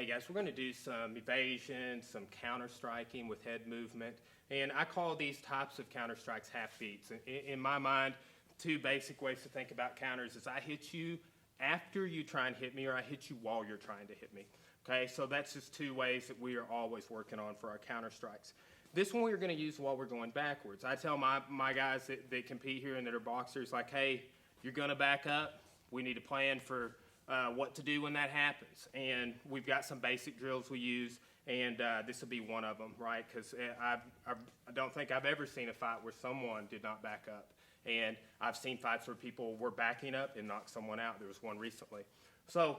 Hey guys, we're going to do some evasion, some counter striking with head movement, and I call these types of counter strikes half beats. In my mind, two basic ways to think about counters is I hit you after you try and hit me, or I hit you while you're trying to hit me. Okay, so that's just two ways that we are always working on for our counter strikes. This one we're going to use while we're going backwards. I tell my guys that compete here and that are boxers, like, hey, you're going to back up. We need a plan for what to do when that happens. And we've got some basic drills we use, and this will be one of them, right? Because I don't think I've ever seen a fight where someone did not back up. And I've seen fights where people were backing up and knocked someone out. There was one recently. So,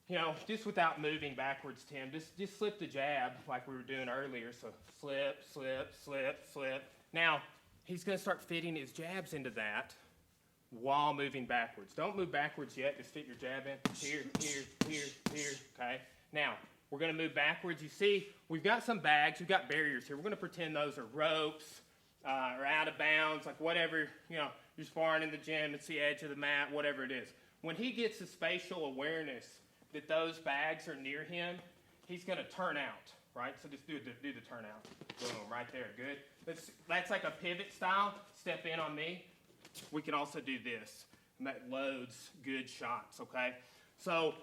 you know, just without moving backwards, Tim, just slip the jab like we were doing earlier. So slip, slip, slip, slip. Now, he's going to start fitting his jabs into that while moving backwards. Don't move backwards yet. Just fit your jab in. Here, here, here, here. Okay? Now, we're going to move backwards. You see, we've got some bags. We've got barriers here. We're going to pretend those are ropes or out of bounds, like whatever, you know, you're sparring in the gym. It's the edge of the mat, whatever it is. When he gets the spatial awareness that those bags are near him, he's going to turn out, right? So just do the turnout. Boom, right there. Good. That's like a pivot style. Step in on me. We can also do this, and that loads good shots, okay? So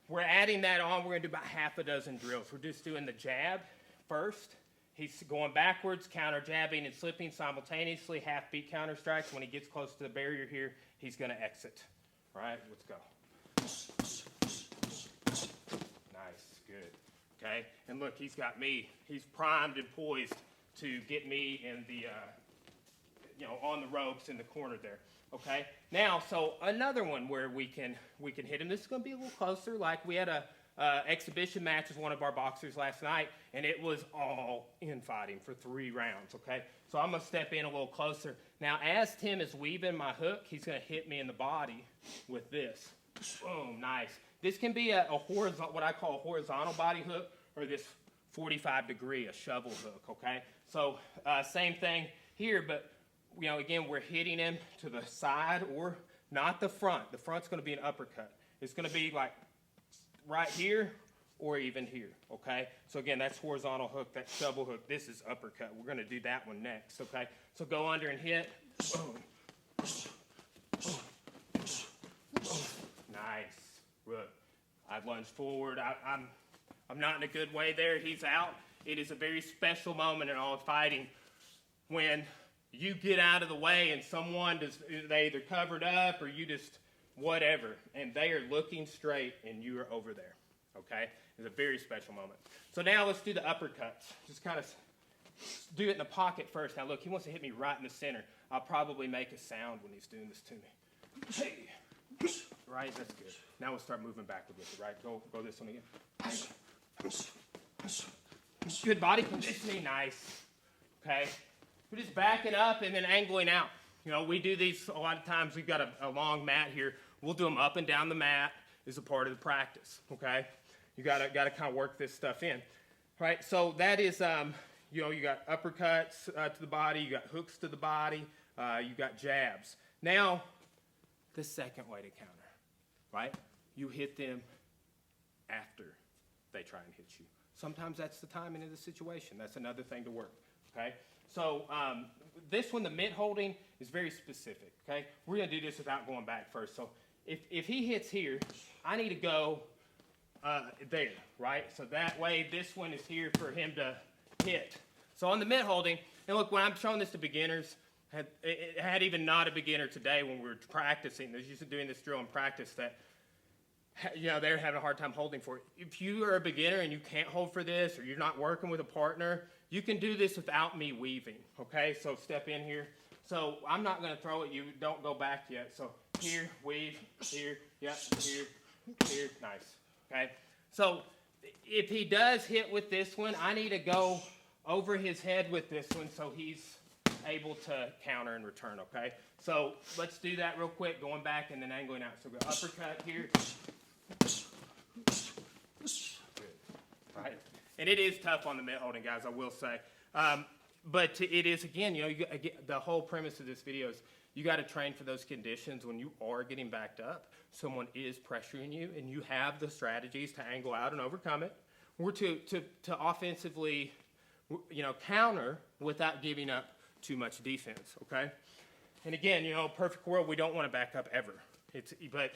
we're adding that on. We're going to do about half a dozen drills. We're just doing the jab first. He's going backwards, counter jabbing and slipping simultaneously, half beat counter strikes. When he gets close to the barrier here, he's going to exit. All right, let's go. Nice, good. Okay, and look, he's got me. He's primed and poised to get me in the you know, on the ropes in the corner there, okay? Now, so another one where we can hit him. This is going to be a little closer. Like we had a exhibition match with one of our boxers last night, and it was all infighting for 3 rounds, okay? So I'm going to step in a little closer. Now, as Tim is weaving my hook, he's going to hit me in the body with this. Boom, nice. This can be a horizontal, what I call a horizontal body hook, or this 45-degree, a shovel hook, okay? So same thing here, but you know, again, we're hitting him to the side or not the front. The front's going to be an uppercut. It's going to be like right here or even here, okay? So again, that's horizontal hook, that's shovel hook. This is uppercut. We're going to do that one next, okay? So go under and hit. Boom. Nice. Good. I've lunged forward. I'm not in a good way there. He's out. It is a very special moment in all fighting when you get out of the way and someone they either covered up or you just whatever, and they are looking straight and you are over there, okay? It's a very special moment. So now let's do the uppercuts. Just kind of do it in the pocket first. Now look, he wants to hit me right in the center. I'll probably make a sound when he's doing this to me. Hey. Right, that's good. Now we'll start moving backward with it, right? Go this one again. Good body conditioning, nice, okay? We're just backing up and then angling out. You know, we do these a lot of times. We've got a long mat here. We'll do them up and down the mat as a part of the practice, okay? You gotta kind of work this stuff in, right? So that is, you know, you got uppercuts to the body. You got hooks to the body. You got jabs. Now, the second way to counter, right? You hit them after they try and hit you. Sometimes that's the timing of the situation. That's another thing to work, okay? So this one, the mitt holding, is very specific, okay? We're going to do this without going back first. So if he hits here, I need to go there, right? So that way this one is here for him to hit. So on the mitt holding, and look, when I'm showing this to beginners, it had even not a beginner today when we were practicing. They're used to doing this drill in practice that, you know, they're having a hard time holding for it. If you are a beginner and you can't hold for this, or you're not working with a partner, you can do this without me weaving, okay? So step in here. So I'm not going to throw at you. Don't go back yet. So here, weave, here, yep, here, here, nice, okay? So if he does hit with this one, I need to go over his head with this one so he's able to counter and return, okay? So let's do that real quick, going back and then angling out. So go uppercut here. Good, right? And it is tough on the mitt holding, guys, I will say. But it is, again, you know, the whole premise of this video is You got to train for those conditions when you are getting backed up, someone is pressuring you, and you have the strategies to angle out and overcome it, or to offensively, counter without giving up too much defense, okay? And again, perfect world, we don't want to back up ever. But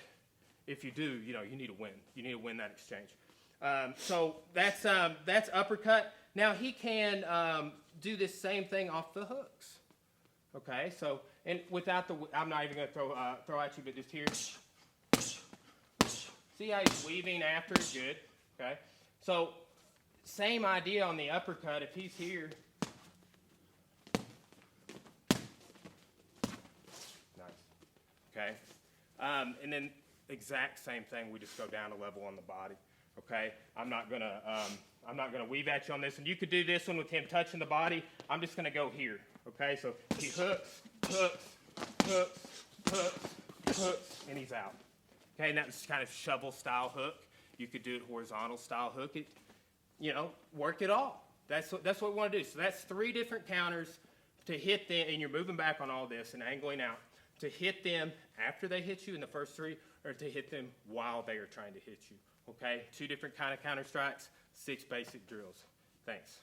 if you do, you need to win. You need to win that exchange. So that's uppercut. Now he can do this same thing off the hooks. Okay, so, and without I'm not even going to throw at you, but just here. See how he's weaving after? Good. Okay, so same idea on the uppercut. If he's here. Nice. Okay, and then exact same thing. We just go down a level on the body. Okay, I'm not gonna weave at you on this, and you could do this one with him touching the body. I'm just gonna go here. Okay, so he hooks, and he's out. Okay, and that's kind of shovel style hook. You could do it horizontal style hook. Work it all. That's what we want to do. So that's 3 different counters to hit them, and you're moving back on all this and angling out to hit them after they hit you in the first 3, or to hit them while they are trying to hit you. Okay, 2 different kind of counter strikes, 6 basic drills. Thanks.